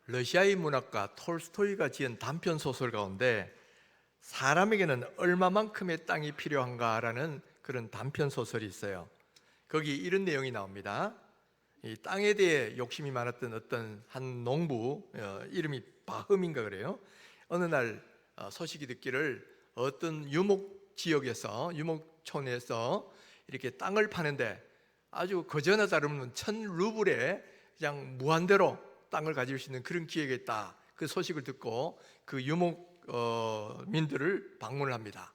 러시아의 문학가 톨스토이가 지은 단편 소설 가운데 사람에게는 얼마만큼의 땅이 필요한가라는 그런 단편 소설이 있어요. 거기 이런 내용이 나옵니다. 이 땅에 대해 욕심이 많았던 어떤 한 농부, 이름이 바흠인가 그래요. 어느 날 소식이 듣기를 어떤 유목지역에서, 유목촌에서 이렇게 땅을 파는데 아주 그저나 다름없는 1000루블에 그냥 무한대로 땅을 가질 수 있는 그런 기회가 있다. 그 소식을 듣고 그 유목민들을 방문을 합니다.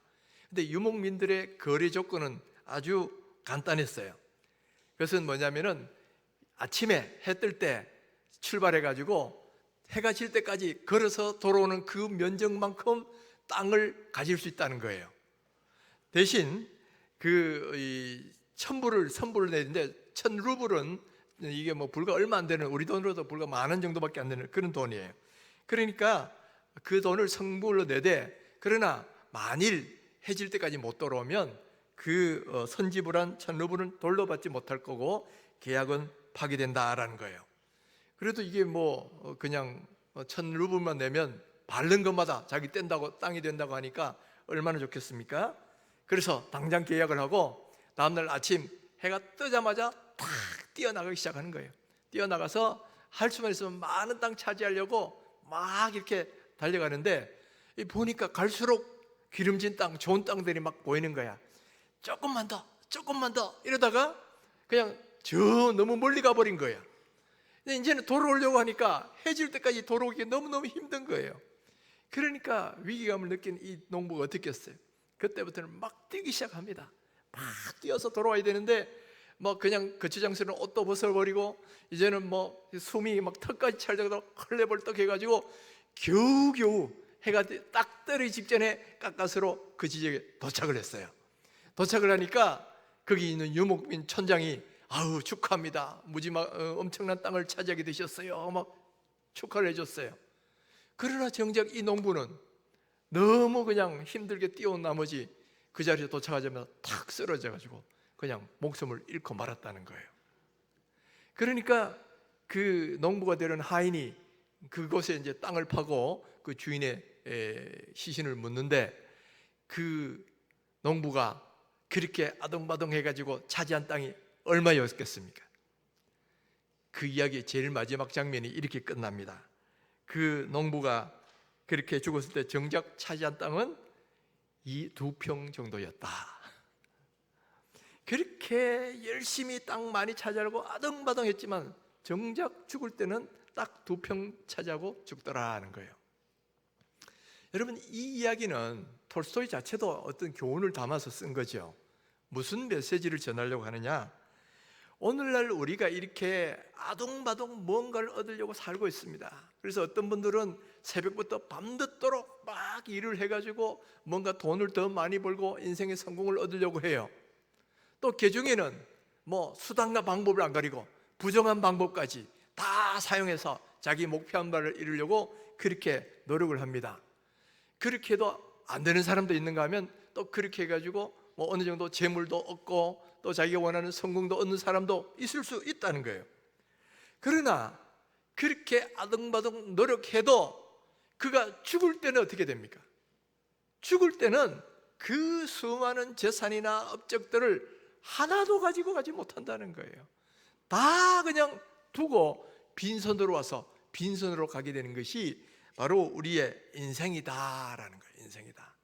근데 유목민들의 거래 조건은 아주 간단했어요. 그것은 뭐냐면은 아침에 해 뜰 때 출발해 가지고 해가 질 때까지 걸어서 돌아오는 그 면적만큼 땅을 가질 수 있다는 거예요. 대신 그 천불을 선불을 내는데 1000루블은 이게 뭐 불과 얼마 안 되는, 우리 돈으로도 불과 10,000원 정도밖에 안 되는 그런 돈이에요. 그러니까 그 돈을 선불로 내되, 그러나 만일 해질 때까지 못 돌아오면 그 선지불한 1000루블은 돌려받지 못할 거고 계약은 파기된다라는 거예요. 그래도 이게 뭐 그냥 1000루블만 내면 바른 것마다 자기 뗀다고 땅이 된다고 하니까 얼마나 좋겠습니까? 그래서 당장 계약을 하고 다음날 아침 해가 뜨자마자 탁 뛰어나가기 시작하는 거예요. 뛰어나가서 할 수만 있으면 많은 땅 차지하려고 막 이렇게 달려가는데 보니까 갈수록 기름진 땅, 좋은 땅들이 막 보이는 거야. 조금만 더, 조금만 더 이러다가 그냥 저 너무 멀리 가버린 거야. 근데 이제는 돌아오려고 하니까 해질 때까지 돌아오기 너무너무 힘든 거예요. 그러니까 위기감을 느낀 이 농부가 어떻게 했어요? 그때부터는 막 뛰기 시작합니다. 막 뛰어서 돌아와야 되는데 뭐 그냥 거추장스러운 옷도 벗어버리고 이제는 뭐 숨이 막 턱까지 찰 정도로 헐레벌떡 해가지고 겨우겨우 해가 딱 떨어지기 직전에 가까스로 그 지역에 도착을 했어요. 도착을 하니까 거기 있는 유목민 촌장이 아우 축하합니다, 엄청난 땅을 차지하게 되셨어요, 막 축하를 해줬어요. 그러나 정작 이 농부는 너무 그냥 힘들게 뛰어온 나머지 그 자리에 도착하자마자 탁 쓰러져가지고 그냥 목숨을 잃고 말았다는 거예요. 그러니까 그 농부가 되는 하인이 그곳에 이제 땅을 파고 그 주인의 시신을 묻는데, 그 농부가 그렇게 아동바동 해가지고 차지한 땅이 얼마였겠습니까? 그 이야기의 제일 마지막 장면이 이렇게 끝납니다. 그 농부가 그렇게 죽었을 때 정작 차지한 땅은 이 2평 정도였다. 그렇게 열심히 땅 많이 차지하고 아등바등 했지만 정작 죽을 때는 딱 2평 차지하고 죽더라는 거예요. 여러분, 이 이야기는 톨스토이 자체도 어떤 교훈을 담아서 쓴 거죠. 무슨 메시지를 전하려고 하느냐? 오늘날 우리가 이렇게 아동바동 뭔가를 얻으려고 살고 있습니다. 그래서 어떤 분들은 새벽부터 밤늦도록 막 일을 해가지고 뭔가 돈을 더 많이 벌고 인생의 성공을 얻으려고 해요. 또 개중에는 뭐 수단과 방법을 안 가리고 부정한 방법까지 다 사용해서 자기 목표한 바를 이루려고 그렇게 노력을 합니다. 그렇게 해도 안 되는 사람도 있는가 하면 또 그렇게 해가지고 뭐 어느 정도 재물도 얻고 또 자기가 원하는 성공도 얻는 사람도 있을 수 있다는 거예요. 그러나 그렇게 아등바등 노력해도 그가 죽을 때는 어떻게 됩니까? 죽을 때는 그 수많은 재산이나 업적들을 하나도 가지고 가지 못한다는 거예요. 다 그냥 두고 빈손으로 와서 빈손으로 가게 되는 것이 바로 우리의 인생이다라는 거예요. 인생이다.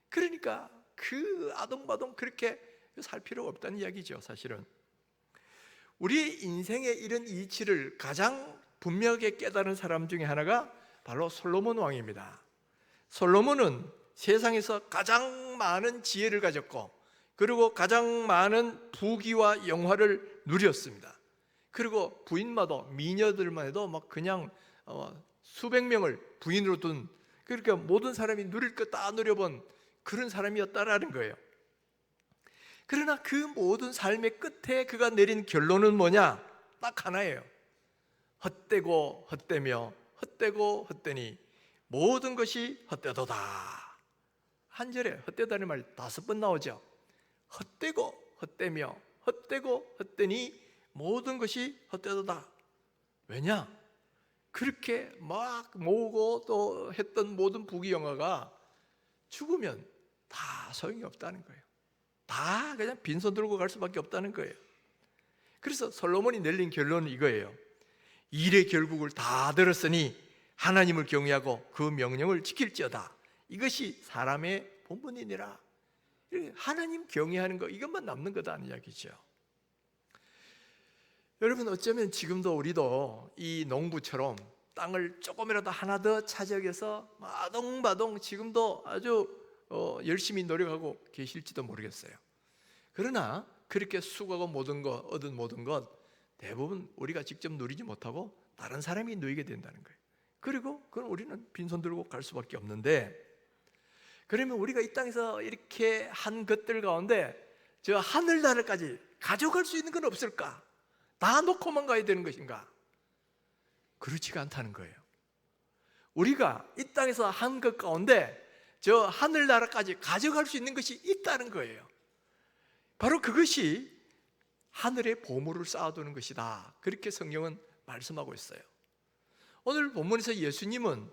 그러니까 그 아동바동 그렇게 살 필요가 없다는 이야기죠. 사실은 우리의 인생의 이런 이치를 가장 분명하게 깨달은 사람 중에 하나가 바로 솔로몬 왕입니다. 솔로몬은 세상에서 가장 많은 지혜를 가졌고 그리고 가장 많은 부귀와 영화를 누렸습니다. 그리고 부인마도, 미녀들만 해도 막 그냥 수백 명을 부인으로 둔, 그러니까 모든 사람이 누릴 것 다 누려본 그런 사람이었다라는 거예요. 그러나 그 모든 삶의 끝에 그가 내린 결론은 뭐냐? 딱 하나예요. 헛되고 헛되며 헛되고 헛되니 모든 것이 헛되도다. 한 절에 헛되다는 말 5번 나오죠. 헛되고 헛되며 헛되고 헛되니 모든 것이 헛되도다. 왜냐? 그렇게 막 모으고 또 했던 모든 부귀영화가 죽으면 다 소용이 없다는 거예요. 다 그냥 빈손 들고 갈 수밖에 없다는 거예요. 그래서 솔로몬이 내린 결론은 이거예요. 일의 결국을 다 들었으니 하나님을 경외하고 그 명령을 지킬지어다. 이것이 사람의 본분이니라. 하나님 경외하는 거, 이것만 남는 거다는 이야기죠. 여러분, 어쩌면 지금도 우리도 이 농부처럼 땅을 조금이라도 하나 더 차지하기위해서 마동마동 지금도 아주 열심히 노력하고 계실지도 모르겠어요. 그러나 그렇게 수고하고 얻은 모든 것 대부분 우리가 직접 누리지 못하고 다른 사람이 누리게 된다는 거예요. 그리고 그럼 우리는 빈손 들고 갈 수밖에 없는데, 그러면 우리가 이 땅에서 이렇게 한 것들 가운데 저 하늘나라까지 가져갈 수 있는 건 없을까? 다 놓고만 가야 되는 것인가? 그렇지가 않다는 거예요. 우리가 이 땅에서 한 것 가운데 저 하늘나라까지 가져갈 수 있는 것이 있다는 거예요. 바로 그것이 하늘의 보물을 쌓아두는 것이다. 그렇게 성경은 말씀하고 있어요. 오늘 본문에서 예수님은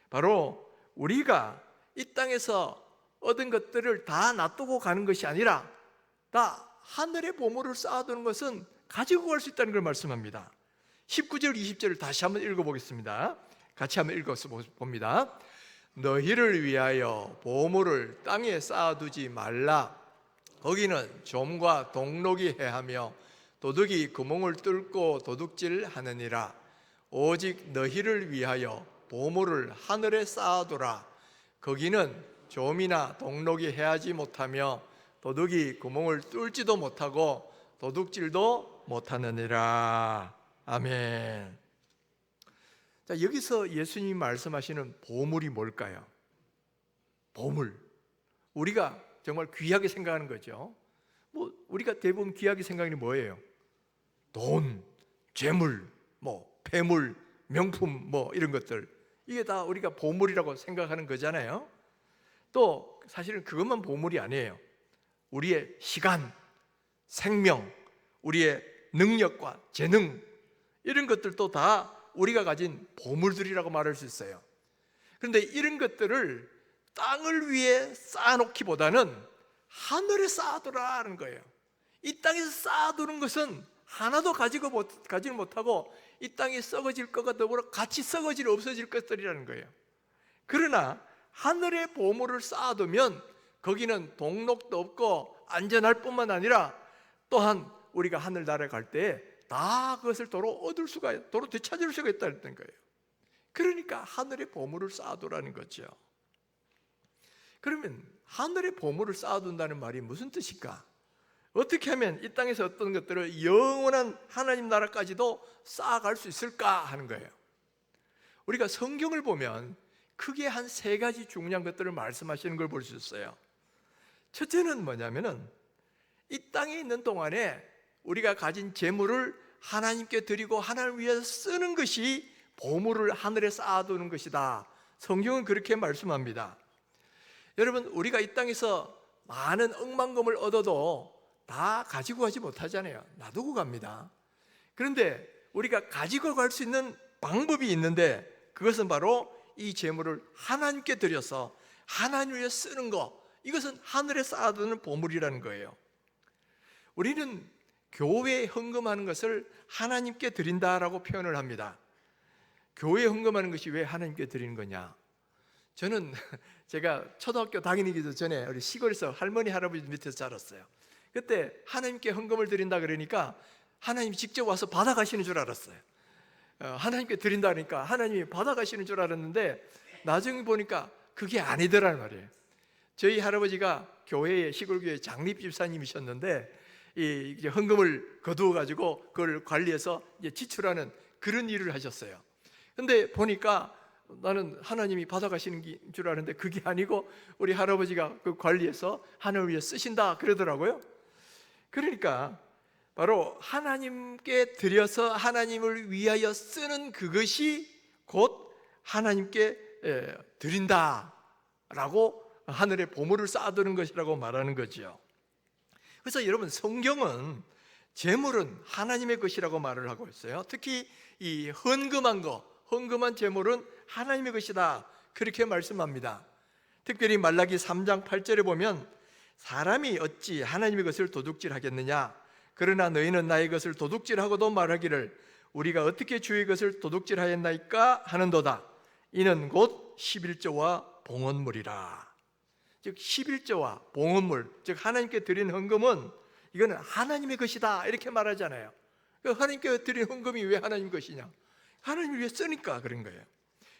바로 우리가 이 땅에서 얻은 것들을 다 놔두고 가는 것이 아니라 다 하늘의 보물을 쌓아두는 것은 가지고 갈 수 있다는 걸 말씀합니다. 19절 20절을 다시 한번 읽어보겠습니다. 같이 한번 읽어서 봅니다. 너희를 위하여 보물을 땅에 쌓아두지 말라. 거기는 좀과 동록이 해하며 도둑이 구멍을 뚫고 도둑질하느니라. 오직 너희를 위하여 보물을 하늘에 쌓아두라. 거기는 좀이나 동록이 해하지 못하며 도둑이 구멍을 뚫지도 못하고 도둑질도 못하느니라. 아멘. 자, 여기서 예수님이 말씀하시는 보물이 뭘까요? 보물. 우리가 정말 귀하게 생각하는 거죠. 우리가 대부분 귀하게 생각하는 게 뭐예요? 돈, 재물, 폐물, 명품, 이런 것들. 이게 다 우리가 보물이라고 생각하는 거잖아요. 또 사실은 그것만 보물이 아니에요. 우리의 시간, 생명, 우리의 능력과 재능, 이런 것들도 다 우리가 가진 보물들이라고 말할 수 있어요. 그런데 이런 것들을 땅을 위해 쌓아놓기보다는 하늘에 쌓아두라는 거예요. 이 땅에서 쌓아두는 것은 하나도 가지를 못하고 이 땅이 썩어질 것과 더불어 같이 없어질 것들이라는 거예요. 그러나 하늘의 보물을 쌓아두면 거기는 동록도 없고 안전할 뿐만 아니라 또한 우리가 하늘나라에 갈 때 다 그것을 도로 되찾을 수가 있다는 거예요. 그러니까 하늘의 보물을 쌓아두라는 거죠. 그러면 하늘의 보물을 쌓아둔다는 말이 무슨 뜻일까? 어떻게 하면 이 땅에서 어떤 것들을 영원한 하나님 나라까지도 쌓아갈 수 있을까 하는 거예요. 우리가 성경을 보면 크게 한 세 가지 중요한 것들을 말씀하시는 걸 볼 수 있어요. 첫째는 뭐냐면은 이 땅에 있는 동안에 우리가 가진 재물을 하나님께 드리고 하나님을 위해서 쓰는 것이 보물을 하늘에 쌓아두는 것이다. 성경은 그렇게 말씀합니다. 여러분, 우리가 이 땅에서 많은 억만금을 얻어도 다 가지고 가지 못하잖아요. 놔두고 갑니다. 그런데 우리가 가지고 갈 수 있는 방법이 있는데 그것은 바로 이 재물을 하나님께 드려서 하나님을 위해 쓰는 것, 이것은 하늘에 쌓아두는 보물이라는 거예요. 우리는 교회에 헌금하는 것을 하나님께 드린다라고 표현을 합니다. 교회에 헌금하는 것이 왜 하나님께 드리는 거냐? 저는 제가 초등학교 다니기도 전에 우리 시골에서 할머니 할아버지 밑에서 자랐어요. 그때 하나님께 헌금을 드린다 그러니까 하나님이 직접 와서 받아가시는 줄 알았어요. 하나님께 드린다 그러니까 하나님이 받아가시는 줄 알았는데 나중에 보니까 그게 아니더라는 말이에요. 저희 할아버지가 시골교회 장립집사님이셨는데 이제 헌금을 거두어 가지고 그걸 관리해서 이제 지출하는 그런 일을 하셨어요. 근데 보니까 나는 하나님이 받아가시는 줄 알았는데 그게 아니고 우리 할아버지가 그 관리해서 하나님을 위해 쓰신다 그러더라고요. 그러니까 바로 하나님께 드려서 하나님을 위하여 쓰는 그것이 곧 하나님께 드린다라고 하늘의 보물을 쌓아두는 것이라고 말하는 거죠. 그래서 여러분, 성경은 재물은 하나님의 것이라고 말을 하고 있어요. 특히 이 헌금한 거, 헌금한 재물은 하나님의 것이다, 그렇게 말씀합니다. 특별히 말라기 3장 8절에 보면 사람이 어찌 하나님의 것을 도둑질하겠느냐, 그러나 너희는 나의 것을 도둑질하고도 말하기를 우리가 어떻게 주의 것을 도둑질하였나이까 하는도다. 이는 곧 11조와 봉헌물이라. 즉 11조와 봉헌물, 즉 하나님께 드린 헌금은 이거는 하나님의 것이다, 이렇게 말하잖아요. 하나님께 드린 헌금이 왜 하나님 것이냐? 하나님을 위해 쓰니까 그런 거예요.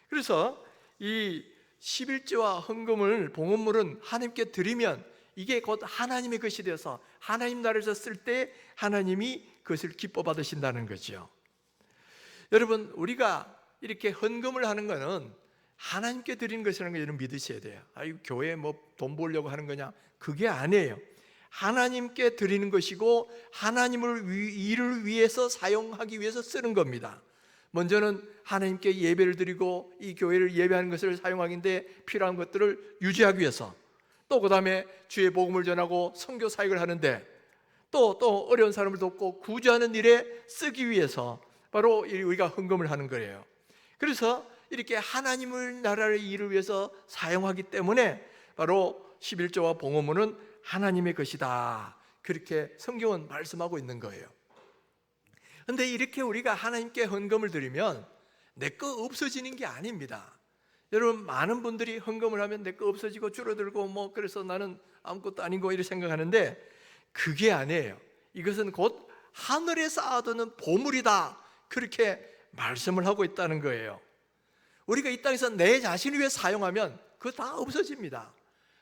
그래서 이 11조와 헌금을, 봉헌물은 하나님께 드리면 이게 곧 하나님의 것이 되어서 하나님 나라에서 쓸 때 하나님이 그것을 기뻐 받으신다는 거죠. 여러분, 우리가 이렇게 헌금을 하는 거는 하나님께 드리는 것이라는 걸 여러분 믿으셔야 돼요. 이 교회에 뭐 돈 벌려고 하는 거냐? 그게 아니에요. 하나님께 드리는 것이고 하나님을 일을 위해서 사용하기 위해서 쓰는 겁니다. 먼저는 하나님께 예배를 드리고 이 교회를 예배하는 것을 사용하기인데 필요한 것들을 유지하기 위해서, 또 그 다음에 주의 복음을 전하고 선교 사역을 하는데, 또 어려운 사람을 돕고 구제하는 일에 쓰기 위해서 바로 우리가 헌금을 하는 거예요. 그래서 이렇게 하나님을 나라의 일을 위해서 사용하기 때문에 바로 11조와 봉헌물은 하나님의 것이다, 그렇게 성경은 말씀하고 있는 거예요. 그런데 이렇게 우리가 하나님께 헌금을 드리면 내 거 없어지는 게 아닙니다. 여러분, 많은 분들이 헌금을 하면 내 거 없어지고 줄어들고 뭐 그래서 나는 아무것도 아니고 이렇게 생각하는데 그게 아니에요. 이것은 곧 하늘에 쌓아두는 보물이다, 그렇게 말씀을 하고 있다는 거예요. 우리가 이 땅에서 내 자신을 위해 사용하면 그거 다 없어집니다.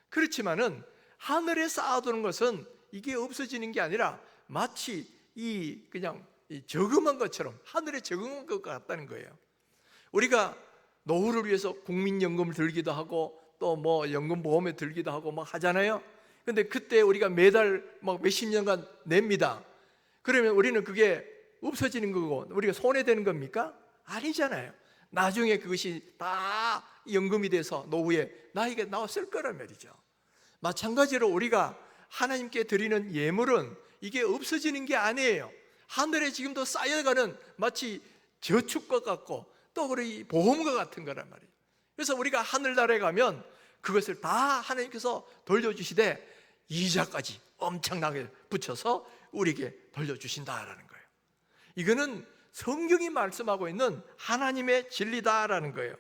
그렇지만은 하늘에 쌓아두는 것은 이게 없어지는 게 아니라 마치 그냥 저금한 것처럼 하늘에 저금한 것 같다는 거예요. 우리가 노후를 위해서 국민연금을 들기도 하고 또 뭐 연금보험에 들기도 하고 막 하잖아요. 근데 그때 우리가 매달 막 몇십 년간 냅니다. 그러면 우리는 그게 없어지는 거고 우리가 손해되는 겁니까? 아니잖아요. 나중에 그것이 다 연금이 돼서 노후에 나에게 나왔을 거란 말이죠. 마찬가지로 우리가 하나님께 드리는 예물은 이게 없어지는 게 아니에요. 하늘에 지금도 쌓여가는 마치 저축과 같고 또 우리 보험과 같은 거란 말이에요. 그래서 우리가 하늘나라에 가면 그것을 다 하나님께서 돌려주시되 이자까지 엄청나게 붙여서 우리에게 돌려주신다라는 거예요. 이거는 성경이 말씀하고 있는 하나님의 진리다라는 거예요.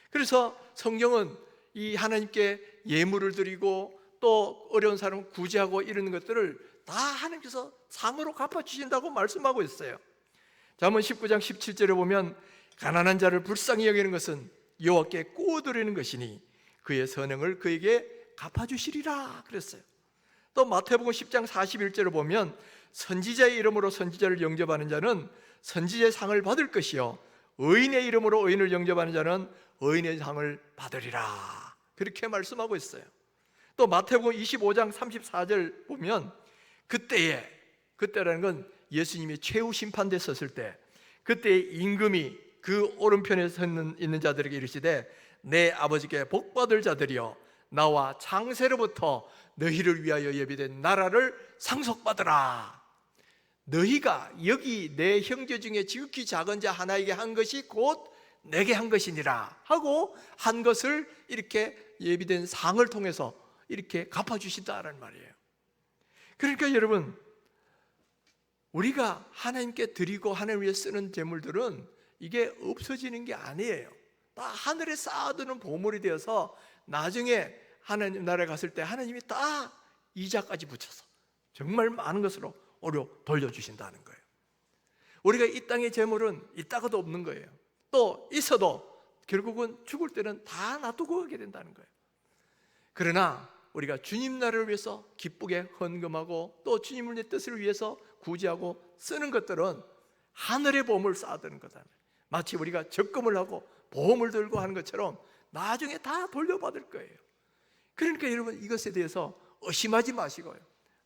그래서 성경은 이 하나님께 예물을 드리고 또 어려운 사람을 구제하고 이런 것들을 다 하나님께서 상으로 갚아주신다고 말씀하고 있어요. 잠언 19장 17절에 보면 가난한 자를 불쌍히 여기는 것은 여호와께 꾸어드리는 것이니 그의 선행을 그에게 갚아주시리라 그랬어요. 또 마태복음 10장 41절을 보면 선지자의 이름으로 선지자를 영접하는 자는 선지자의 상을 받을 것이요 의인의 이름으로 의인을 영접하는 자는 의인의 상을 받으리라, 그렇게 말씀하고 있어요. 또 마태복음 25장 34절 보면 그때라는 건 예수님이 최후 심판대 섰을 때 그때 임금이 그 오른편에 서 있는 자들에게 이르시되 내 아버지께 복받을 자들이여 나와 창세로부터 너희를 위하여 예비된 나라를 상속받으라. 너희가 여기 내 형제 중에 지극히 작은 자 하나에게 한 것이 곧 내게 한 것이니라 하고 한 것을 이렇게 예비된 상을 통해서 이렇게 갚아주신다라는 말이에요. 그러니까 여러분, 우리가 하나님께 드리고 하나님을 위해 쓰는 재물들은 이게 없어지는 게 아니에요. 다 하늘에 쌓아두는 보물이 되어서 나중에 하나님 나라에 갔을 때 하나님이 다 이자까지 붙여서 정말 많은 것으로 돌려주신다는 거예요. 우리가 이 땅의 재물은 있다가도 없는 거예요. 또 있어도 결국은 죽을 때는 다 놔두고 가게 된다는 거예요. 그러나 우리가 주님 나라를 위해서 기쁘게 헌금하고 또 주님의 뜻을 위해서 구제하고 쓰는 것들은 하늘의 보험을 쌓아두는 거다. 마치 우리가 적금을 하고 보험을 들고 하는 것처럼 나중에 다 돌려받을 거예요. 그러니까 여러분, 이것에 대해서 의심하지 마시고요,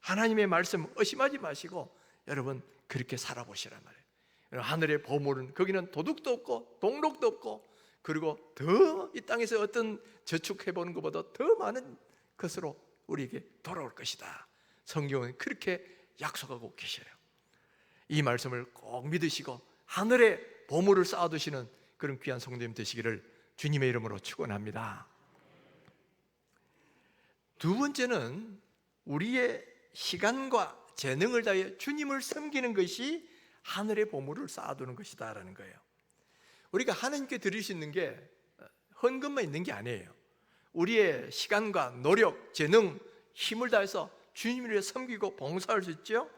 하나님의 말씀 의심하지 마시고 여러분 그렇게 살아보시란 말이에요. 하늘의 보물은 거기는 도둑도 없고 동록도 없고 그리고 더 이 땅에서 어떤 저축해보는 것보다 더 많은 것으로 우리에게 돌아올 것이다. 성경은 그렇게 약속하고 계셔요. 이 말씀을 꼭 믿으시고 하늘에 보물을 쌓아두시는 그런 귀한 성도님 되시기를 주님의 이름으로 축원합니다. 두 번째는 우리의 시간과 재능을 다해 주님을 섬기는 것이 하늘의 보물을 쌓아두는 것이다 라는 거예요. 우리가 하나님께 드릴 수 있는 게 헌금만 있는 게 아니에요. 우리의 시간과 노력, 재능, 힘을 다해서 주님을 위해 섬기고 봉사할 수 있죠.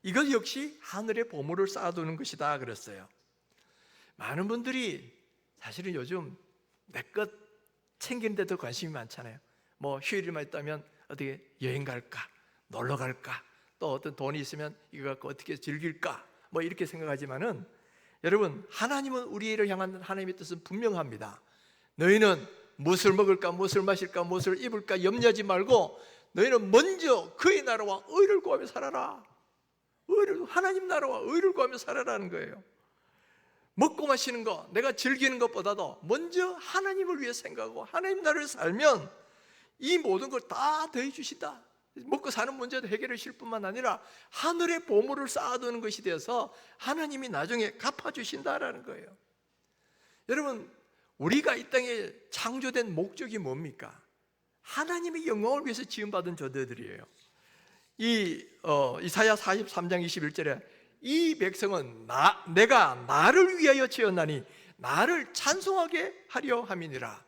이것 역시 하늘의 보물을 쌓아두는 것이다 그랬어요. 많은 분들이 사실은 요즘 내 것 챙기는 데도 관심이 많잖아요. 뭐 휴일만 있다면 어떻게 여행 갈까, 놀러 갈까, 또 어떤 돈이 있으면 이거 갖고 어떻게 즐길까, 뭐 이렇게 생각하지만은 여러분, 하나님은 우리를 향한 하나님의 뜻은 분명합니다. 너희는 무엇을 먹을까, 무엇을 마실까, 무엇을 입을까 염려하지 말고 너희는 먼저 그의 나라와 의를 구하며 살아라. 하나님 나라와 의를 구하며 살아라는 거예요. 먹고 마시는 거, 내가 즐기는 것보다도 먼저 하나님을 위해 생각하고 하나님 나라를 살면 이 모든 걸 다 더해 주신다. 먹고 사는 문제도 해결해 주실 뿐만 아니라 하늘의 보물을 쌓아두는 것이 되어서 하나님이 나중에 갚아주신다라는 거예요. 여러분, 우리가 이 땅에 창조된 목적이 뭡니까? 하나님의 영광을 위해서 지음받은 존재들이에요. 이사야 43장 21절에 이 백성은 내가 나를 위하여 지었나니 나를 찬송하게 하려 함이니라.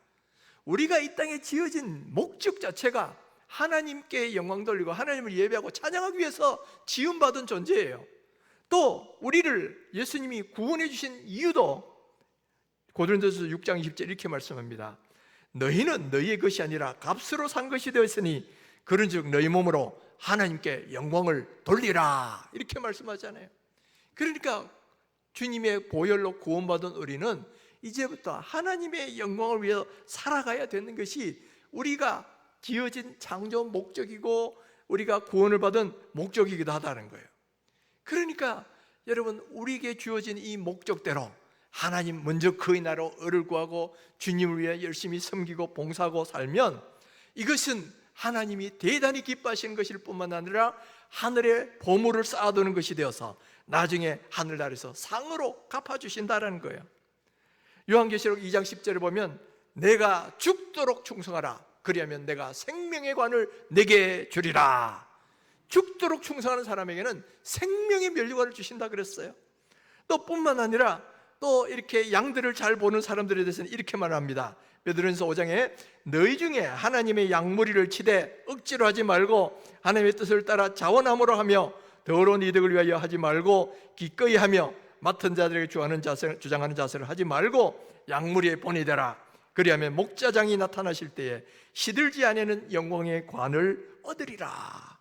우리가 이 땅에 지어진 목적 자체가 하나님께 영광 돌리고 하나님을 예배하고 찬양하기 위해서 지음받은 존재예요. 또 우리를 예수님이 구원해 주신 이유도 고린도전서 6장 20절 이렇게 말씀합니다. 너희는 너희의 것이 아니라 값으로 산 것이 되었으니 그런즉 너희 몸으로 하나님께 영광을 돌리라, 이렇게 말씀하잖아요. 그러니까 주님의 보혈로 구원받은 우리는 이제부터 하나님의 영광을 위해 살아가야 되는 것이 우리가 지어진 창조 목적이고 우리가 구원을 받은 목적이기도 하다는 거예요. 그러니까 여러분, 우리에게 주어진 이 목적대로 하나님 먼저 그의 나라로 의를 구하고 주님을 위해 열심히 섬기고 봉사하고 살면 이것은 하나님이 대단히 기뻐하시는 것일 뿐만 아니라 하늘의 보물을 쌓아두는 것이 되어서 나중에 하늘나라에서 상으로 갚아주신다는 거예요. 요한계시록 2장 10절에 보면 내가 죽도록 충성하라, 그리하면 내가 생명의 관을 내게 주리라. 죽도록 충성하는 사람에게는 생명의 면류관을 주신다 그랬어요. 또 뿐만 아니라 또 이렇게 양들을 잘 보는 사람들에 대해서는 이렇게 말합니다. 베드로전서 5장에 너희 중에 하나님의 양무리를 치되 억지로 하지 말고 하나님의 뜻을 따라 자원함으로 하며 더러운 이득을 위하여 하지 말고 기꺼이 하며 맡은 자들에게 주장하는 자세를 하지 말고 양무리에 본이 되라. 그리하면 목자장이 나타나실 때에 시들지 아니하는 영광의 관을 얻으리라.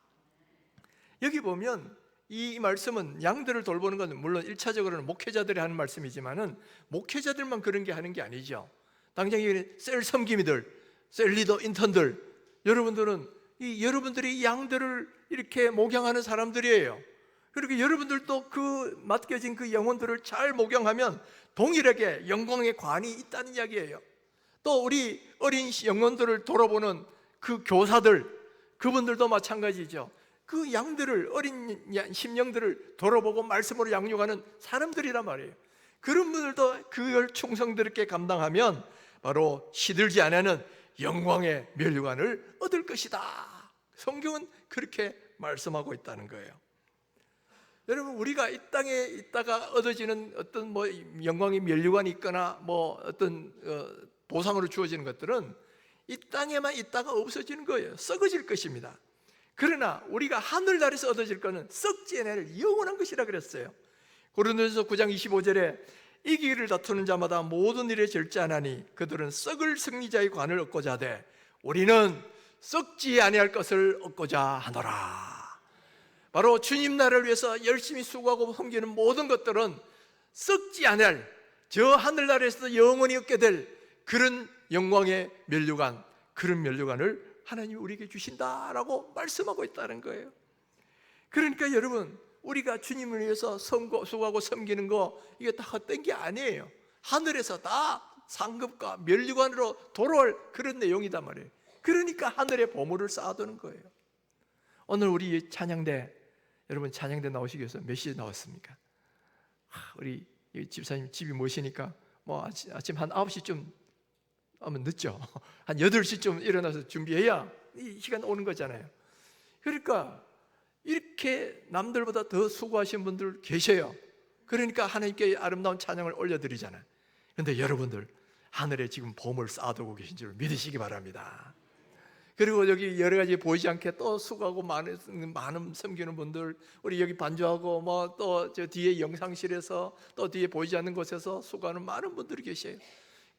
여기 보면 이 말씀은 양들을 돌보는 것은 물론 1차적으로는 목회자들이 하는 말씀이지만은 목회자들만 그런 게 하는 게 아니죠. 당장 셀 섬기미들, 셀 리더, 인턴들, 여러분들은 여러분들이 양들을 이렇게 목양하는 사람들이에요. 그리고 여러분들도 그 맡겨진 그 영혼들을 잘 목양하면 동일하게 영광의 관이 있다는 이야기예요. 또 우리 어린 영혼들을 돌아보는 그 교사들, 그분들도 마찬가지죠. 그 양들을, 어린 심령들을 돌아보고 말씀으로 양육하는 사람들이란 말이에요. 그런 분들도 그걸 충성스럽게 감당하면 바로 시들지 않는 영광의 면류관을 얻을 것이다. 성경은 그렇게 말씀하고 있다는 거예요. 여러분, 우리가 이 땅에 있다가 얻어지는 어떤 영광의 면류관이 있거나 어떤 보상으로 주어지는 것들은 이 땅에만 있다가 없어지는 거예요. 썩어질 것입니다. 그러나 우리가 하늘나라에서 얻어질 것은 썩지 않을 영원한 것이라 그랬어요. 고린도전서 9장 25절에 이기기를 다투는 자마다 모든 일에 절제하나니 그들은 썩을 승리자의 관을 얻고자 하되 우리는 썩지 아니할 것을 얻고자 하노라. 바로 주님 나라를 위해서 열심히 수고하고 섬기는 모든 것들은 썩지 않을, 저 하늘나라에서 영원히 얻게 될 그런 영광의 면류관, 그런 면류관을 하나님이 우리에게 주신다라고 말씀하고 있다는 거예요. 그러니까 여러분, 우리가 주님을 위해서 수고하고 섬기는 거 이게 다 헛된 게 아니에요. 하늘에서 다 상급과 면류관으로 돌아올 그런 내용이단 말이에요. 그러니까 하늘의 보물을 쌓아두는 거예요. 오늘 우리 찬양대, 여러분 찬양대 나오시기 위해서 몇 시에 나왔습니까? 우리 집사님 집이 멋이니까 뭐 아침 한 9시쯤 하면 늦죠. 한 8시쯤 일어나서 준비해야 이 시간 오는 거잖아요. 그러니까 이렇게 남들보다 더 수고하신 분들 계셔요. 그러니까 하나님께 아름다운 찬양을 올려드리잖아요. 그런데 여러분들 하늘에 지금 보물 쌓아두고 계신 줄 믿으시기 바랍니다. 그리고 여기 여러 가지 보이지 않게 또 수고하고 많은 섬기는 분들, 우리 여기 반주하고 뭐 또 저 뒤에 영상실에서 또 뒤에 보이지 않는 곳에서 수고하는 많은 분들이 계셔요.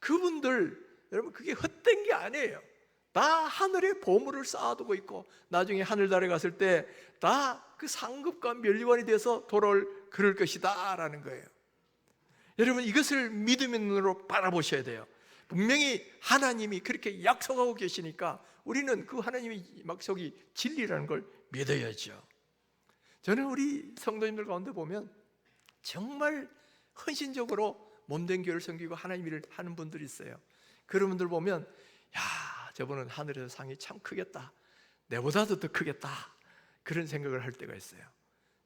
그분들 여러분 그게 헛된 게 아니에요. 다 하늘에 보물을 쌓아두고 있고 나중에 하늘나라에 갔을 때 다 그 상급과 면류관이 돼서 돌아올 그럴 것이다 라는 거예요. 여러분 이것을 믿음의 눈으로 바라보셔야 돼요. 분명히 하나님이 그렇게 약속하고 계시니까 우리는 그 하나님의 약속이 진리라는 걸 믿어야죠. 저는 우리 성도님들 가운데 보면 정말 헌신적으로 몸된 교회를 섬기고 하나님 일을 하는 분들이 있어요. 그런 분들 보면 야, 저분은 하늘에서 상이 참 크겠다, 내보다도 더 크겠다, 그런 생각을 할 때가 있어요.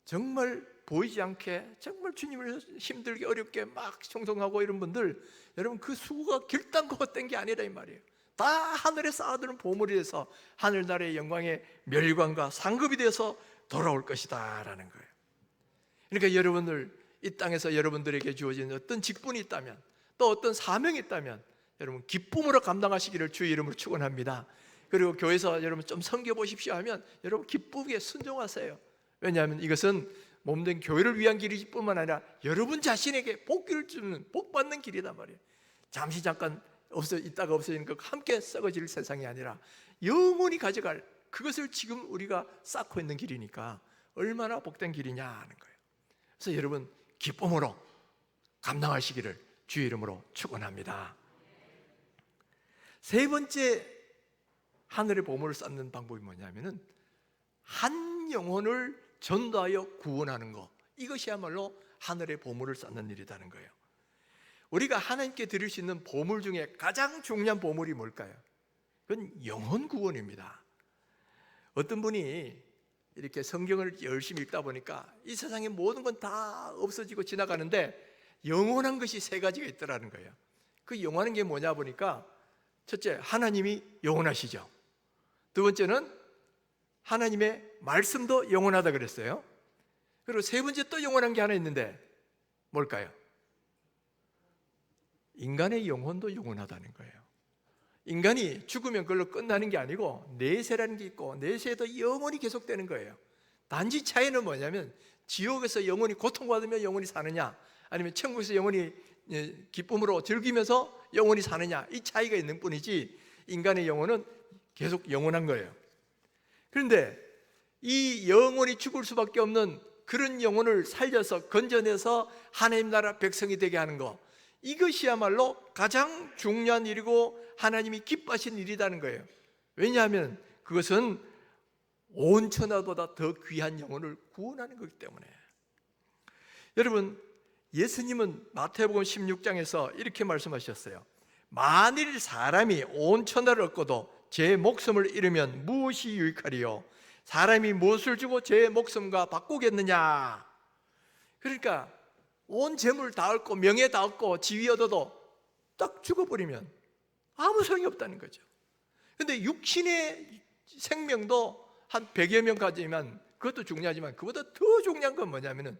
정말 보이지 않게 정말 주님을 힘들게 어렵게 막 충성하고 이런 분들, 여러분 그 수고가 결단코 헛된 게 아니라 이 말이에요. 다 하늘에 쌓아두는 보물이 돼서 하늘나라의 영광의 멸관과 상급이 돼서 돌아올 것이다 라는 거예요. 그러니까 여러분들 이 땅에서 여러분들에게 주어진 어떤 직분이 있다면, 또 어떤 사명이 있다면 여러분 기쁨으로 감당하시기를 주의 이름으로 축원합니다. 그리고 교회에서 여러분 좀 섬겨보십시오 하면 여러분 기쁘게 순종하세요. 왜냐하면 이것은 몸된 교회를 위한 길일 뿐만 아니라 여러분 자신에게 복기를 주는, 복받는 길이단 말이에요. 잠시 잠깐 있다가 없어지는 것 함께 썩어질 세상이 아니라 영원히 가져갈, 그것을 지금 우리가 쌓고 있는 길이니까 얼마나 복된 길이냐 하는 거예요. 그래서 여러분 기쁨으로 감당하시기를 주의 이름으로 축원합니다. 세 번째 하늘의 보물을 쌓는 방법이 뭐냐면은 한 영혼을 전도하여 구원하는 것, 이것이야말로 하늘의 보물을 쌓는 일이라는 거예요. 우리가 하나님께 드릴 수 있는 보물 중에 가장 중요한 보물이 뭘까요? 그건 영혼 구원입니다. 어떤 분이 이렇게 성경을 열심히 읽다 보니까 이 세상의 모든 건 다 없어지고 지나가는데 영원한 것이 세 가지가 있더라는 거예요. 그 영원한 게 뭐냐 보니까 첫째, 하나님이 영원하시죠. 두 번째는 하나님의 말씀도 영원하다 그랬어요. 그리고 세 번째 또 영원한 게 하나 있는데 뭘까요? 인간의 영혼도 영원하다는 거예요. 인간이 죽으면 그걸로 끝나는 게 아니고 내세라는 게 있고 내세도 영원히 계속되는 거예요. 단지 차이는 뭐냐면 지옥에서 영원히 고통받으며 영원히 사느냐, 아니면 천국에서 영원히 기쁨으로 즐기면서 영원히 사느냐, 이 차이가 있는 뿐이지 인간의 영혼은 계속 영원한 거예요. 그런데 이 영원히 죽을 수밖에 없는 그런 영혼을 살려서 건져내서 하나님 나라 백성이 되게 하는 것, 이것이야말로 가장 중요한 일이고 하나님이 기뻐하신 일이라는 거예요. 왜냐하면 그것은 온 천하보다 더 귀한 영혼을 구원하는 거기 때문에. 여러분 예수님은 마태복음 16장에서 이렇게 말씀하셨어요. 만일 사람이 온 천하를 얻고도 제 목숨을 잃으면 무엇이 유익하리요? 사람이 무엇을 주고 제 목숨과 바꾸겠느냐? 그러니까 온 재물 다 얻고 명예 다 얻고 지위 얻어도 딱 죽어버리면 아무 소용이 없다는 거죠. 그런데 육신의 생명도 한 100여 명 가지면 그것도 중요하지만 그보다 더 중요한 건 뭐냐면은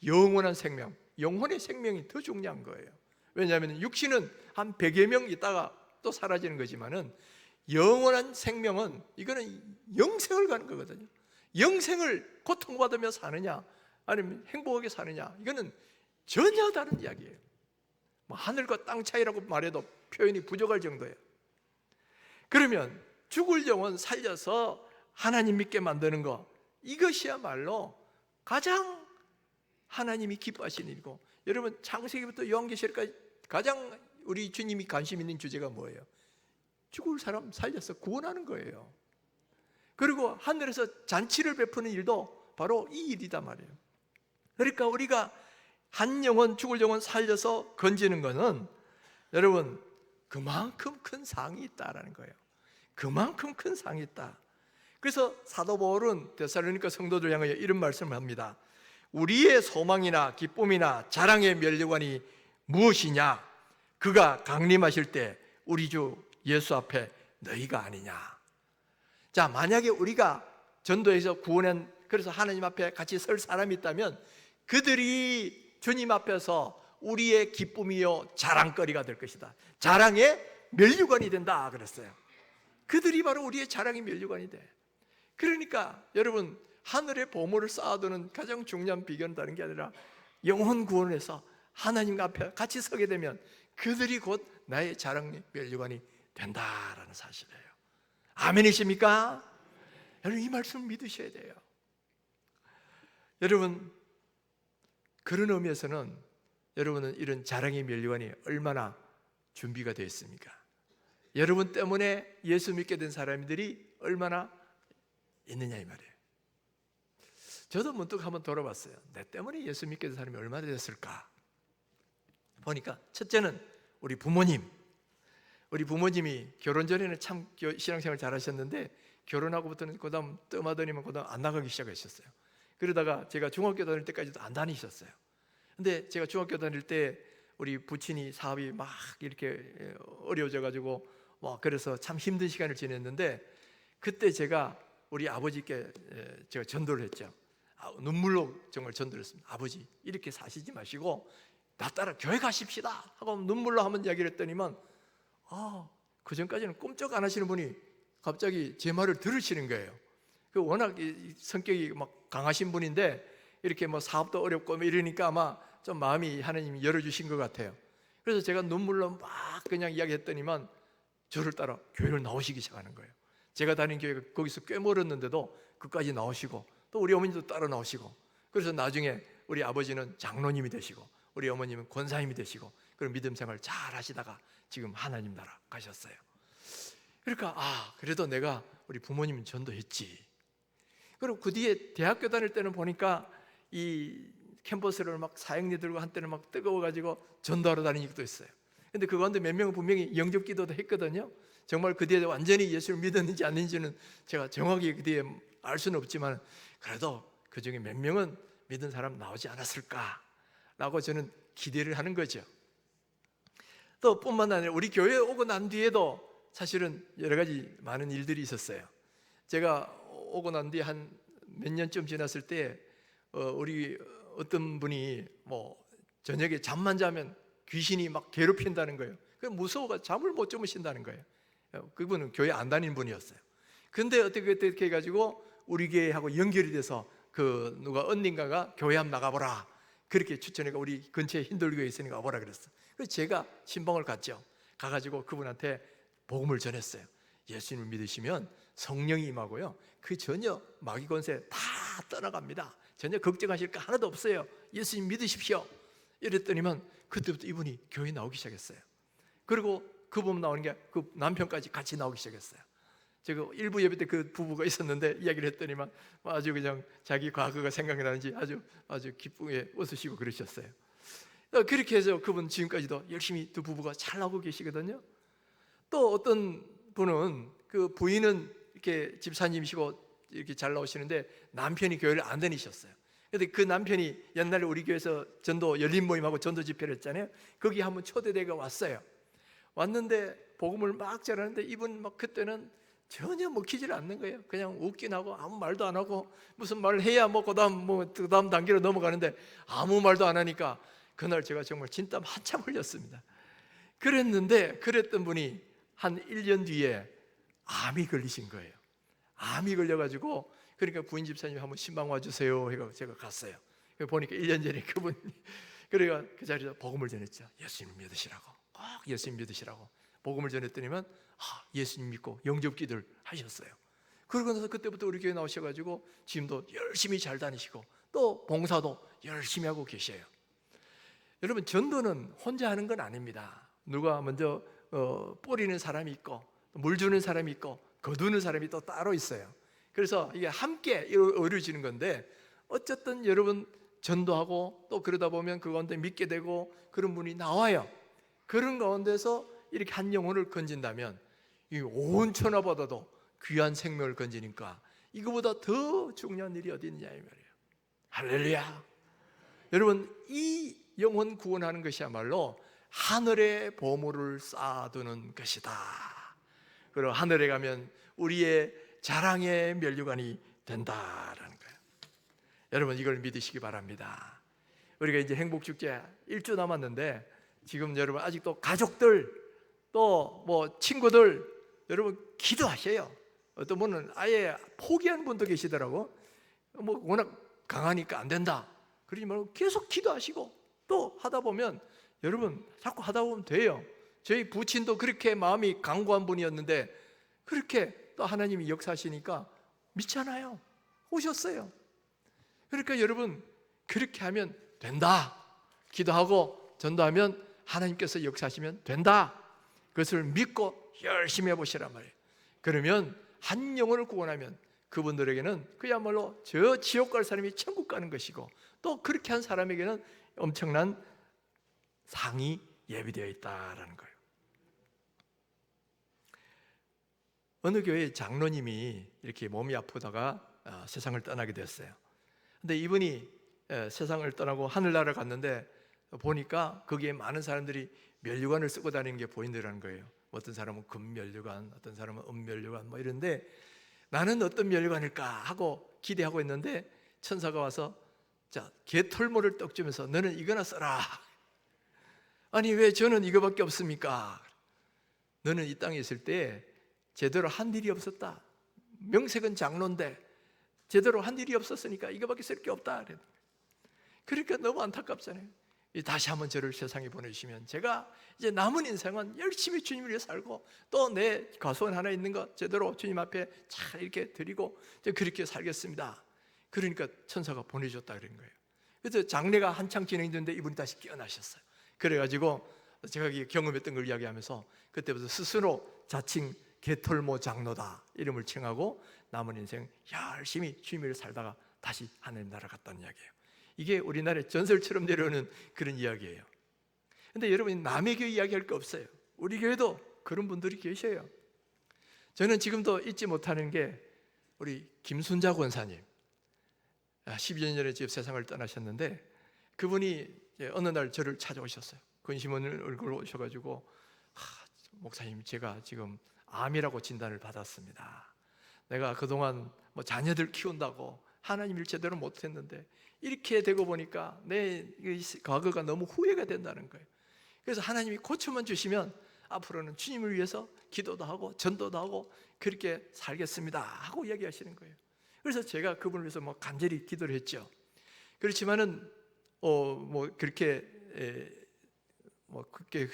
영원한 생명, 영혼의 생명이 더 중요한 거예요. 왜냐하면 육신은 한 100여 명 있다가 또 사라지는 거지만은 영원한 생명은 이거는 영생을 가는 거거든요. 영생을 고통받으며 사느냐 아니면 행복하게 사느냐, 이거는 전혀 다른 이야기예요. 뭐 하늘과 땅 차이라고 말해도 표현이 부족할 정도예요. 그러면 죽을 영혼 살려서 하나님 믿게 만드는 것, 이것이야말로 가장 하나님이 기뻐하시는 일이고, 여러분 창세기부터 요한계시록까지 가장 우리 주님이 관심 있는 주제가 뭐예요? 죽을 사람 살려서 구원하는 거예요. 그리고 하늘에서 잔치를 베푸는 일도 바로 이 일이다 말이에요. 그러니까 우리가 한 영혼, 죽을 영혼 살려서 건지는 것은 여러분 그만큼 큰 상이 있다라는 거예요. 그만큼 큰 상이 있다. 그래서 사도 바울은 데살로니가 성도들 향하여 이런 말씀을 합니다. 우리의 소망이나 기쁨이나 자랑의 면류관이 무엇이냐? 그가 강림하실 때 우리 주 예수 앞에 너희가 아니냐. 자, 만약에 우리가 전도해서 구원한, 그래서 하나님 앞에 같이 설 사람이 있다면 그들이 주님 앞에서 우리의 기쁨이요 자랑거리가 될 것이다. 자랑의 면류관이 된다 그랬어요. 그들이 바로 우리의 자랑의 면류관이 돼. 그러니까 여러분, 하늘의 보물을 쌓아두는 가장 중요한 비결은 다른 게 아니라 영혼 구원에서 하나님 앞에 같이 서게 되면 그들이 곧 나의 자랑의 면류관이 된다라는 사실이에요. 아멘이십니까? 여러분, 이 말씀을 믿으셔야 돼요. 여러분, 그런 의미에서는 여러분은 이런 자랑의 면류관이 얼마나 준비가 되어 있습니까? 여러분 때문에 예수 믿게 된 사람들이 얼마나 있느냐 이 말이에요. 저도 문득 한번 돌아봤어요. 내 때문에 예수 믿게 된 사람이 얼마나 됐을까? 보니까 첫째는 우리 부모님. 우리 부모님이 결혼 전에는 참 신앙생활 잘하셨는데 결혼하고부터는 그다음 뜸하더니만 그다음 안 나가기 시작하셨어요. 그러다가 제가 중학교 다닐 때까지도 안 다니셨어요. 근데 제가 중학교 다닐 때 우리 부친이 사업이 막 이렇게 어려워져가지고 그래서 참 힘든 시간을 지냈는데 그때 제가 우리 아버지께 제가 전도를 했죠. 눈물로 정말 전도를 했습니다. 아버지, 이렇게 사시지 마시고 나 따라 교회 가십시다 하고 눈물로 한번 이야기를 했더니만 그 전까지는 꼼짝 안 하시는 분이 갑자기 제 말을 들으시는 거예요. 그 워낙 성격이 막 강하신 분인데 이렇게 사업도 어렵고 이러니까 아마 좀 마음이 하나님이 열어주신 것 같아요. 그래서 제가 눈물로 막 그냥 이야기했더니만 저를 따라 교회를 나오시기 시작하는 거예요. 제가 다닌 교회가 거기서 꽤 멀었는데도 그까지 나오시고 또 우리 어머니도 따라 나오시고, 그래서 나중에 우리 아버지는 장로님이 되시고 우리 어머님은 권사님이 되시고 그런 믿음 생활 잘 하시다가 지금 하나님 나라 가셨어요. 그러니까 그래도 내가 우리 부모님은 전도했지. 그리고 그 뒤에 대학교 다닐 때는 보니까 이 캠퍼스를 막 사역리 들고 한때는 막 뜨거워가지고 전도하러 다니는 것도 있어요. 근데 그 가운데 몇 명은 분명히 영접 기도도 했거든요. 정말 그 뒤에 완전히 예수를 믿었는지 아닌지는 제가 정확히 그 뒤에 알 수는 없지만 그래도 그 중에 몇 명은 믿은 사람 나오지 않았을까라고 저는 기대를 하는 거죠. 또 뿐만 아니라 우리 교회에 오고 난 뒤에도 사실은 여러 가지 많은 일들이 있었어요. 제가 오고 난 뒤에 한 몇 년쯤 지났을 때 우리 어떤 분이 저녁에 잠만 자면 귀신이 막 괴롭힌다는 거예요. 무서워가 잠을 못 주무신다는 거예요. 그분은 교회 안 다니는 분이었어요. 근데 어떻게 해가지고 우리 교회하고 연결이 돼서 그 누가 언니인가가 교회 한번 나가보라 그렇게 추천해가 우리 근처에 힌들교회 있으니까 와보라 그랬어요. 그래서 제가 신방을 갔죠. 가가지고 그분한테 복음을 전했어요. 예수님을 믿으시면 성령이 임하고요, 그 전혀 마귀 권세 다 떠나갑니다. 전혀 걱정하실 거 하나도 없어요. 예수님 믿으십시오. 이랬더니만 그때부터 이분이 교회 나오기 시작했어요. 그리고 그분 나오는 게 그 남편까지 같이 나오기 시작했어요. 제가 일부 예배 때 그 부부가 있었는데 이야기를 했더니만 아주 그냥 자기 과거가 생각이 나는지 아주 기쁘게 웃으시고 그러셨어요. 그렇게 해서 그분 지금까지도 열심히 두 부부가 잘 나오고 계시거든요. 또 어떤 분은 그 부인은 이렇게 집사님이시고 이렇게 잘 나오시는데 남편이 교회를 안 다니셨어요. 근데 그 남편이 옛날에 우리 교회에서 전도 열린 모임하고 전도 집회를 했잖아요. 거기 한번 초대대가 왔어요. 왔는데 복음을 막 전하는데 이분 막 그때는 전혀 먹히질 않는 거예요. 그냥 웃긴 하고 아무 말도 안 하고 무슨 말을 해야 그다음 단계로 넘어가는데 아무 말도 안 하니까 그날 제가 정말 진땀 한참 흘렸습니다. 그랬던 분이 한 1년 뒤에 암이 걸리신 거예요. 암이 걸려가지고 그러니까 부인 집사님이 한번 신방 와주세요 해서 제가 갔어요. 보니까 1년 전에 그분이 그래가 그 자리에서 복음을 전했죠. 예수님 믿으시라고, 꼭 예수님 믿으시라고 복음을 전했더니만 예수님 믿고 영접 기도를 하셨어요. 그러고 나서 그때부터 우리 교회 나오셔가지고 지금도 열심히 잘 다니시고 또 봉사도 열심히 하고 계셔요. 여러분, 전도는 혼자 하는 건 아닙니다. 누가 먼저 뿌리는 사람이 있고 물 주는 사람이 있고 거두는 사람이 또 따로 있어요. 그래서 이게 함께 이루어지는 건데 어쨌든 여러분 전도하고 또 그러다 보면 그 가운데 믿게 되고 그런 분이 나와요. 그런 가운데서 이렇게 한 영혼을 건진다면 이 온 천하보다도 귀한 생명을 건지니까 이거보다 더 중요한 일이 어디 있느냐 이 말이에요. 할렐루야. 여러분, 이 영혼 구원하는 것이야말로 하늘에 보물을 쌓아두는 것이다. 그리고 하늘에 가면 우리의 자랑의 면류관이 된다라는 거예요. 여러분, 이걸 믿으시기 바랍니다. 우리가 이제 행복축제 1주 남았는데, 지금 여러분 아직도 가족들 또 뭐 친구들 여러분 기도하셔요. 어떤 분은 아예 포기하는 분도 계시더라고. 뭐 워낙 강하니까 안 된다 그러지 말고 계속 기도하시고, 또 하다 보면 여러분 자꾸 하다 보면 돼요. 저희 부친도 그렇게 마음이 강고한 분이었는데 그렇게 또 하나님이 역사하시니까 믿잖아요. 오셨어요. 그러니까 여러분 그렇게 하면 된다. 기도하고 전도하면 하나님께서 역사하시면 된다. 그것을 믿고 열심히 해보시란 말이에요. 그러면 한 영혼을 구원하면 그분들에게는 그야말로 저 지옥 갈 사람이 천국 가는 것이고, 또 그렇게 한 사람에게는 엄청난 상이 예비되어 있다라는 거예요. 어느 교회 장로님이 이렇게 몸이 아프다가 세상을 떠나게 됐어요. 근데 이분이 세상을 떠나고 하늘나라를 갔는데 보니까 거기에 많은 사람들이 면류관을 쓰고 다니는 게 보인다는 거예요. 어떤 사람은 금면류관, 어떤 사람은 은면류관 뭐 이런데, 나는 어떤 면류관일까 하고 기대하고 있는데 천사가 와서 자, 개털모를 떡 주면서 너는 이거나 써라. 아니 왜 저는 이거밖에 없습니까? 너는 이 땅에 있을 때 제대로 한 일이 없었다. 명색은 장로인데 제대로 한 일이 없었으니까 이거밖에 쓸 게 없다. 그러니까 너무 안타깝잖아요. 다시 한번 저를 세상에 보내주시면 제가 이제 남은 인생은 열심히 주님을 위해 살고, 또 내 과소원 하나 있는 거 제대로 주님 앞에 잘 이렇게 드리고 그렇게 살겠습니다. 그러니까 천사가 보내줬다 그런 거예요. 그래서 장례가 한창 진행되는데 이분이 다시 깨어나셨어요. 그래가지고 제가 경험했던 걸 이야기하면서 그때부터 스스로 자칭 개털모 장로다 이름을 칭하고 남은 인생 열심히 주님을 살다가 다시 하나님 나라 갔다는 이야기예요. 이게 우리나라의 전설처럼 내려오는 그런 이야기예요. 근데 여러분, 남의 교회 이야기할 거 없어요. 우리 교회도 그런 분들이 계셔요. 저는 지금도 잊지 못하는 게 우리 김순자 권사님, 12년 전에 집 세상을 떠나셨는데 그분이 어느 날 저를 찾아오셨어요. 근심 없는 얼굴로 오셔가지고 목사님, 제가 지금 암이라고 진단을 받았습니다. 내가 그동안 뭐 자녀들 키운다고 하나님 일 제대로 못했는데 이렇게 되고 보니까 내 과거가 너무 후회가 된다는 거예요. 그래서 하나님이 고쳐만 주시면 앞으로는 주님을 위해서 기도도 하고 전도도 하고 그렇게 살겠습니다 하고 이야기하시는 거예요. 그래서 제가 그분을 위해서 뭐 간절히 기도를 했죠. 그렇지만은 뭐 그렇게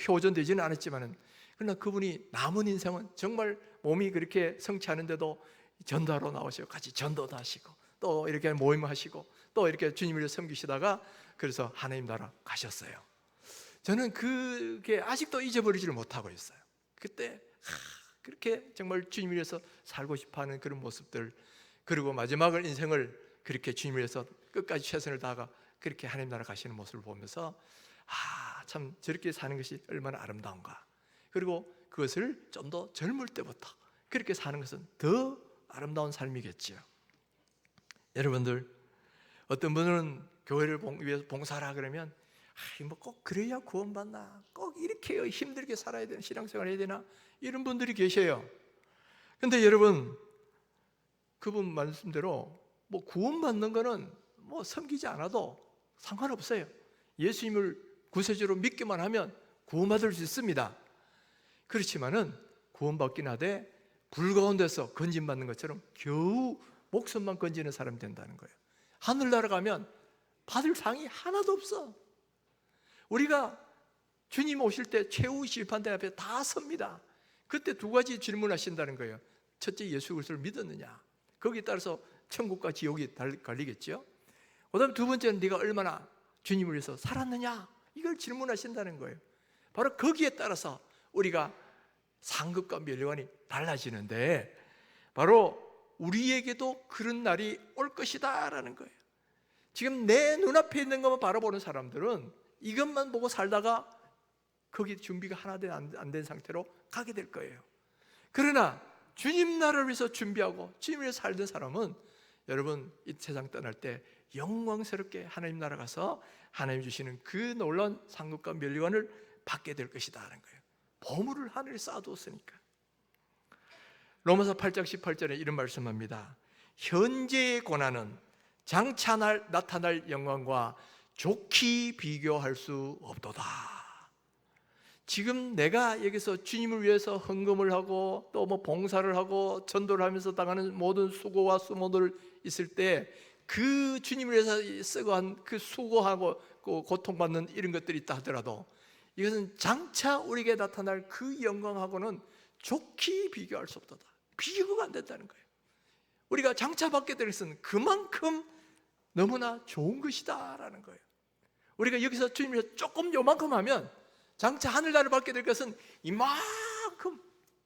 효전되지는 않았지만은, 그러나 그분이 남은 인생은 정말 몸이 그렇게 성취하는데도 전도하러 나오시고 같이 전도도 하시고 또 이렇게 모임하시고 또 이렇게 주님을 섬기시다가 그래서 하나님 나라 가셨어요. 저는 그게 아직도 잊어버리지를 못하고 있어요. 그때 그렇게 정말 주님을 위해서 살고 싶어하는 그런 모습들, 그리고 마지막을 인생을 그렇게 주님을 위해서 끝까지 최선을 다하가 그렇게 하나님 나라 가시는 모습을 보면서 참 저렇게 사는 것이 얼마나 아름다운가. 그리고 그것을 좀 더 젊을 때부터 그렇게 사는 것은 더 아름다운 삶이겠지요. 여러분들, 어떤 분은 교회를 위해서 봉사하라 그러면 뭐 꼭 그래야 구원받나, 꼭 이렇게 힘들게 살아야 되나, 신앙생활 해야 되나, 이런 분들이 계셔요. 근데 여러분, 그분 말씀대로 뭐 구원받는 거는 뭐 섬기지 않아도 상관없어요. 예수님을 구세주로 믿기만 하면 구원받을 수 있습니다. 그렇지만은 구원받긴 하되 불 가운데서 건진받는 것처럼 겨우 목숨만 건지는 사람이 된다는 거예요. 하늘나라 가면 받을 상이 하나도 없어. 우리가 주님 오실 때 최후 심판대 앞에 다 섭니다. 그때 두 가지 질문하신다는 거예요. 첫째, 예수 그리스도를 믿었느냐? 거기에 따라서 천국과 지옥이 갈리겠죠. 그다음 두 번째는 네가 얼마나 주님을 위해서 살았느냐? 이걸 질문하신다는 거예요. 바로 거기에 따라서 우리가 상급과 면류관이 달라지는데, 바로 우리에게도 그런 날이 올 것이다라는 거예요. 지금 내 눈앞에 있는 것만 바라보는 사람들은 이것만 보고 살다가 거기 준비가 하나도 안 된 상태로 가게 될 거예요. 그러나 주님 나라를 위해서 준비하고 주님을 위해서 살던 사람은 여러분 이 세상 떠날 때 영광스럽게 하나님 나라 가서 하나님 주시는 그 놀라운 상급과 면류관을 받게 될 것이다 하는 거예요. 보물을 하늘에 쌓아두었으니까. 로마서 8장 18절에 이런 말씀합니다. 현재의 고난은 장차 나타날 영광과 좋게 비교할 수 없도다. 지금 내가 여기서 주님을 위해서 헌금을 하고 또 뭐 봉사를 하고 전도를 하면서 당하는 모든 수고와 수모들 있을 때 그 주님을 위해서 쓰고 한 그 수고하고 그 고통받는 이런 것들이 있다 하더라도 이것은 장차 우리에게 나타날 그 영광하고는 좋게 비교할 수 없도다. 비교가 안 된다는 거예요. 우리가 장차 받게 될 것은 그만큼 너무나 좋은 것이다 라는 거예요. 우리가 여기서 주님을 조금 요만큼 하면 장차 하늘나라를 받게 될 것은 이만큼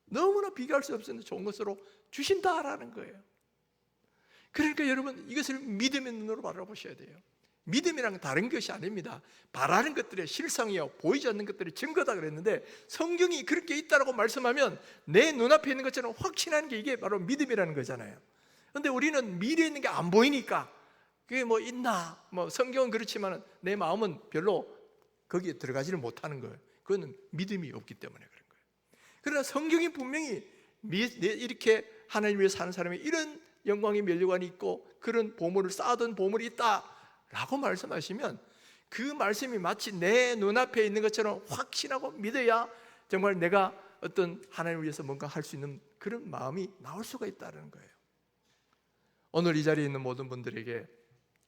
너무나 비교할 수 없는 좋은 것으로 주신다라는 거예요. 그러니까 여러분 이것을 믿음의 눈으로 바라보셔야 돼요. 믿음이란 다른 것이 아닙니다. 바라는 것들의 실상이요 보이지 않는 것들의 증거다 그랬는데 성경이 그렇게 있다라고 말씀하면 내 눈앞에 있는 것처럼 확신하는 게 이게 바로 믿음이라는 거잖아요. 그런데 우리는 미래에 있는 게 안 보이니까 그게 뭐 있나 뭐 성경은 그렇지만 내 마음은 별로 거기에 들어가지를 못하는 거예요. 그거는 믿음이 없기 때문에 그런 거예요. 그러나 성경이 분명히 이렇게 하나님 위해 사는 사람이 이런 영광의 면류관이 있고 그런 보물을 쌓아둔 보물이 있다라고 말씀하시면 그 말씀이 마치 내 눈앞에 있는 것처럼 확신하고 믿어야 정말 내가 어떤 하나님을 위해서 뭔가 할 수 있는 그런 마음이 나올 수가 있다는 거예요. 오늘 이 자리에 있는 모든 분들에게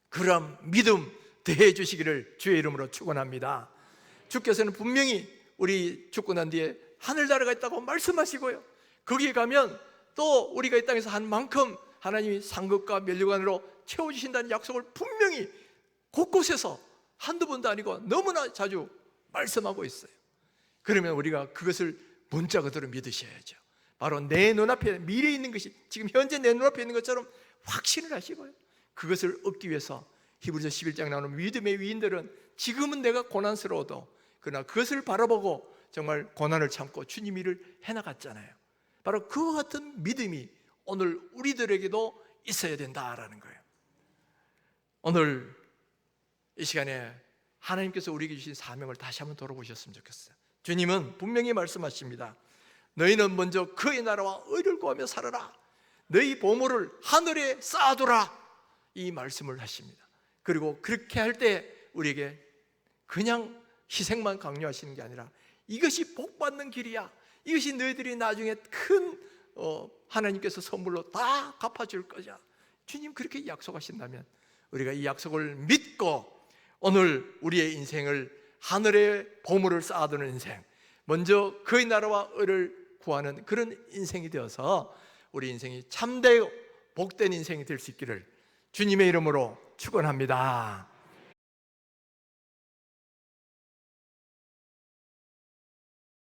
그런 믿음 더해 주시기를 주의 이름으로 축원합니다. 주께서는 분명히 우리 죽고 난 뒤에 하늘나라가 있다고 말씀하시고요, 거기에 가면 또 우리가 이 땅에서 한 만큼 하나님이 상급과 면류관으로 채워주신다는 약속을 분명히 곳곳에서 한두 번도 아니고 너무나 자주 말씀하고 있어요. 그러면 우리가 그것을 문자 그대로 믿으셔야죠. 바로 내 눈앞에 미래에 있는 것이 지금 현재 내 눈앞에 있는 것처럼 확신을 하시고요, 그것을 얻기 위해서 히브리서 11장 나오는 믿음의 위인들은 지금은 내가 고난스러워도 그러나 그것을 바라보고 정말 고난을 참고 주님 일을 해나갔잖아요. 바로 그와 같은 믿음이 오늘 우리들에게도 있어야 된다라는 거예요. 오늘 이 시간에 하나님께서 우리에게 주신 사명을 다시 한번 돌아보셨으면 좋겠어요. 주님은 분명히 말씀하십니다. 너희는 먼저 그의 나라와 의를 구하며 살아라. 너희 보물을 하늘에 쌓아두라. 이 말씀을 하십니다. 그리고 그렇게 할 때 우리에게 그냥 희생만 강요하시는 게 아니라 이것이 복받는 길이야, 이것이 너희들이 나중에 큰 하나님께서 선물로 다 갚아줄 거야, 주님 그렇게 약속하신다면 우리가 이 약속을 믿고 오늘 우리의 인생을 하늘의 보물을 쌓아두는 인생, 먼저 그의 나라와 의를 구하는 그런 인생이 되어서 우리 인생이 참되고 복된 인생이 될 수 있기를 주님의 이름으로 축원합니다.